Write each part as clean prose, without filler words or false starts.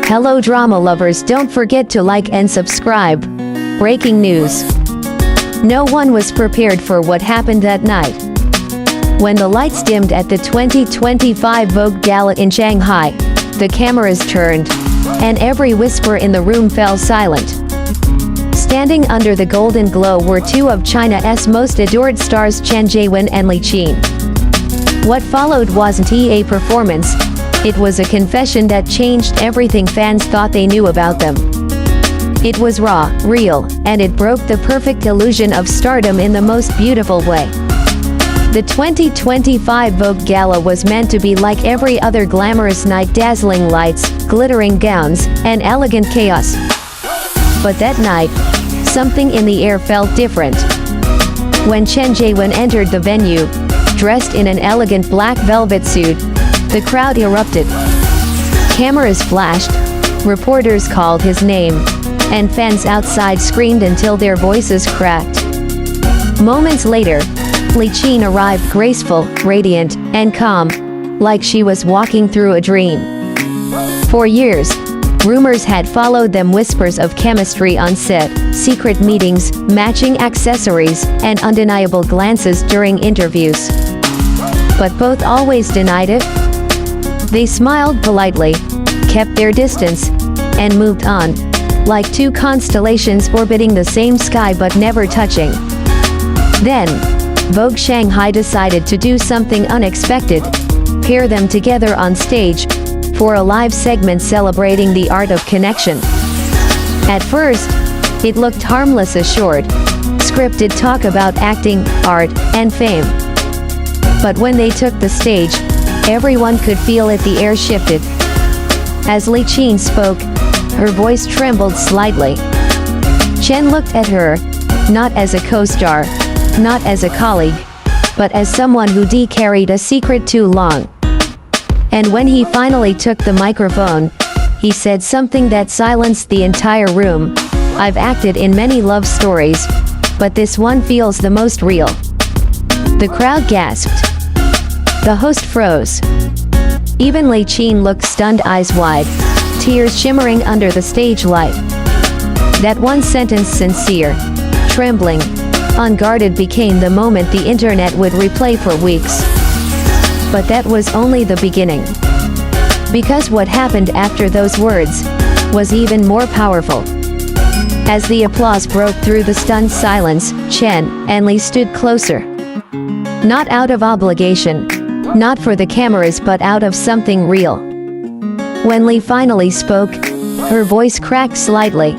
Hello drama lovers, don't forget to like and subscribe. Breaking news. No one was prepared for what happened that night. When the lights dimmed at the 2025 Vogue Gala in Shanghai, the cameras turned, and every whisper in the room fell silent. Standing under the golden glow were two of China's most adored stars, Chen Zheyuan and Li Qin. What followed wasn't a performance, it was a confession that changed everything fans thought they knew about them. It was raw, real, and it broke the perfect illusion of stardom in the most beautiful way. The 2025 Vogue Gala was meant to be like every other glamorous night, dazzling lights, glittering gowns, and elegant chaos. But that night, something in the air felt different. When Chen Zheyuan entered the venue, dressed in an elegant black velvet suit, the crowd erupted. Cameras flashed, reporters called his name, and fans outside screamed until their voices cracked. Moments later, Li Qin arrived graceful, radiant, and calm, like she was walking through a dream. For years, rumors had followed them, whispers of chemistry on set, secret meetings, matching accessories, and undeniable glances during interviews. But both always denied it. They smiled politely, kept their distance, and moved on, like two constellations orbiting the same sky but never touching. Then, Vogue Shanghai decided to do something unexpected, pair them together on stage, for a live segment celebrating the art of connection. At first, it looked harmless, a short, scripted talk about acting, art, and fame. But when they took the stage, everyone could feel it, the air shifted. As Li Qin spoke, her voice trembled slightly. Chen looked at her, not as a co-star, not as a colleague, but as someone who carried a secret too long. And when he finally took the microphone, he said something that silenced the entire room. I've acted in many love stories, but this one feels the most real. The crowd gasped. The host froze. Even Li Qin looked stunned, eyes wide, tears shimmering under the stage light. That one sentence, sincere, trembling, unguarded, became the moment the internet would replay for weeks. But that was only the beginning. Because what happened after those words was even more powerful. As the applause broke through the stunned silence, Chen and Li stood closer. Not out of obligation, not for the cameras, but out of something real. When Li finally spoke, her voice cracked slightly.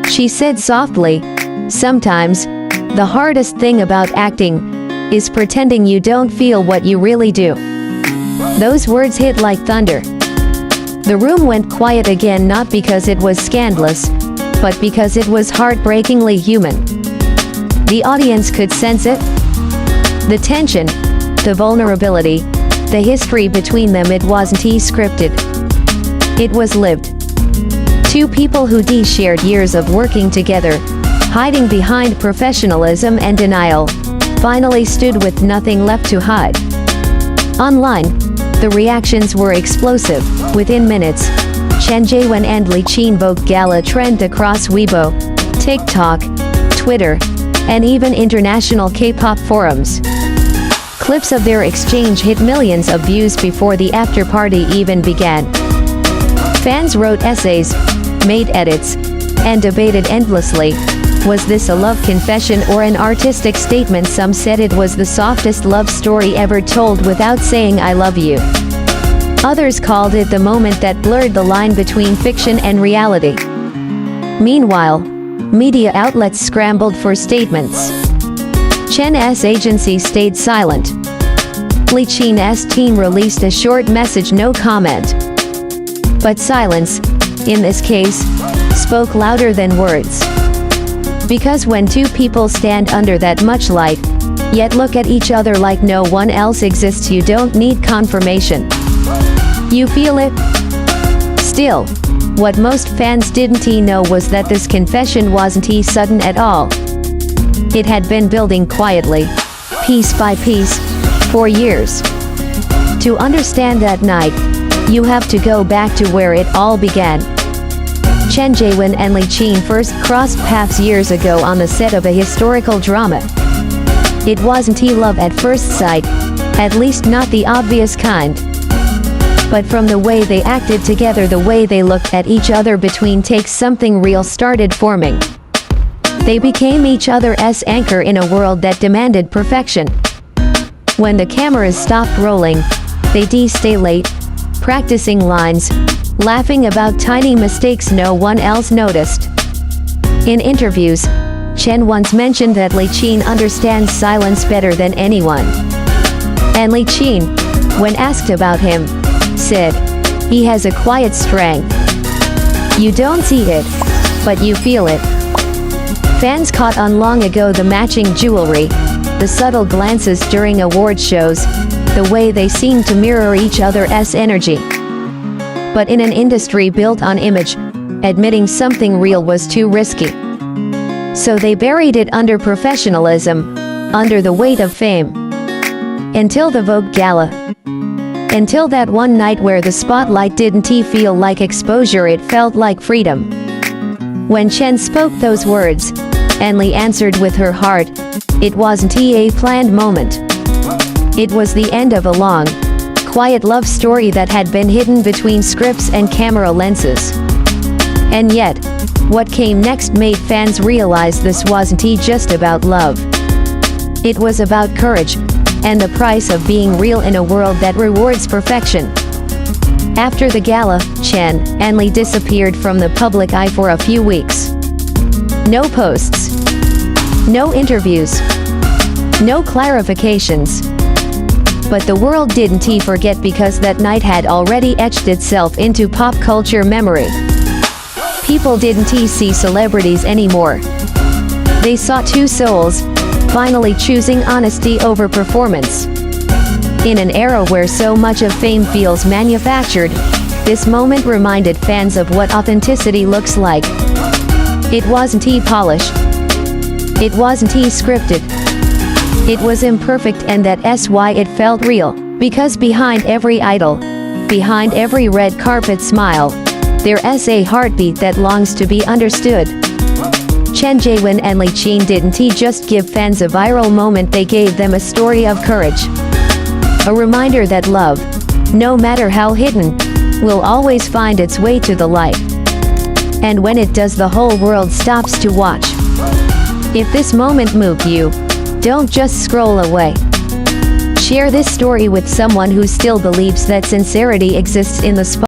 She said softly, "Sometimes, the hardest thing about acting is pretending you don't feel what you really do." Those words hit like thunder. The room went quiet again, not because it was scandalous, but because it was heartbreakingly human. The audience could sense it. The tension, the vulnerability, the history between them. It wasn't scripted. It was lived. Two people who shared years of working together, hiding behind professionalism and denial, finally stood with nothing left to hide. Online, the reactions were explosive. Within minutes, Chen Zheyuan and Li Qin Vogue Gala trend across Weibo, TikTok, Twitter, and even international K-pop forums. Clips of their exchange hit millions of views before the after-party even began. Fans wrote essays, made edits, and debated endlessly. Was this a love confession or an artistic statement? Some said it was the softest love story ever told without saying "I love you." Others called it the moment that blurred the line between fiction and reality. Meanwhile, media outlets scrambled for statements. Chen's agency stayed silent. Li Qin's team released a short message, no comment. But silence, in this case, spoke louder than words. Because when two people stand under that much light, yet look at each other like no one else exists, you don't need confirmation. You feel it. Still, what most fans didn't know was that this confession wasn't sudden at all. It had been building quietly, piece by piece, for years. To understand that night, you have to go back to where it all began. Chen Zheyuan and Li Qin first crossed paths years ago on the set of a historical drama. It wasn't love at first sight, at least not the obvious kind. But from the way they acted together, the way they looked at each other between takes, something real started forming. They became each other's anchor in a world that demanded perfection. When the cameras stopped rolling, they'd stay late, practicing lines, laughing about tiny mistakes no one else noticed. In interviews, Chen once mentioned that Li Qin understands silence better than anyone. And Li Qin, when asked about him, said, "He has a quiet strength. You don't see it, but you feel it." Fans caught on long ago the matching jewelry, the subtle glances during award shows, the way they seemed to mirror each other's energy. But in an industry built on image, admitting something real was too risky. So they buried it under professionalism, under the weight of fame. Until the Vogue Gala. Until that one night where the spotlight didn't feel like exposure, it felt like freedom. When Chen spoke those words, and Li answered with her heart, it wasn't a planned moment. It was the end of a long, quiet love story that had been hidden between scripts and camera lenses. And yet, what came next made fans realize this wasn't just about love. It was about courage, and the price of being real in a world that rewards perfection. After the gala, Chen and Li disappeared from the public eye for a few weeks. No posts. No interviews. No clarifications. But the world didn't forget, because that night had already etched itself into pop culture memory. People didn't see celebrities anymore. They saw two souls, finally choosing honesty over performance. In an era where so much of fame feels manufactured, this moment reminded fans of what authenticity looks like. It wasn't polished. It wasn't scripted. It was imperfect, and that's why it felt real. Because behind every idol, behind every red carpet smile, there's a heartbeat that longs to be understood. Chen Zheyuan and Li Qin didn't just give fans a viral moment, they gave them a story of courage. A reminder that love, no matter how hidden, will always find its way to the light. And when it does, the whole world stops to watch. If this moment moved you, don't just scroll away. Share this story with someone who still believes that sincerity exists in the spotlight.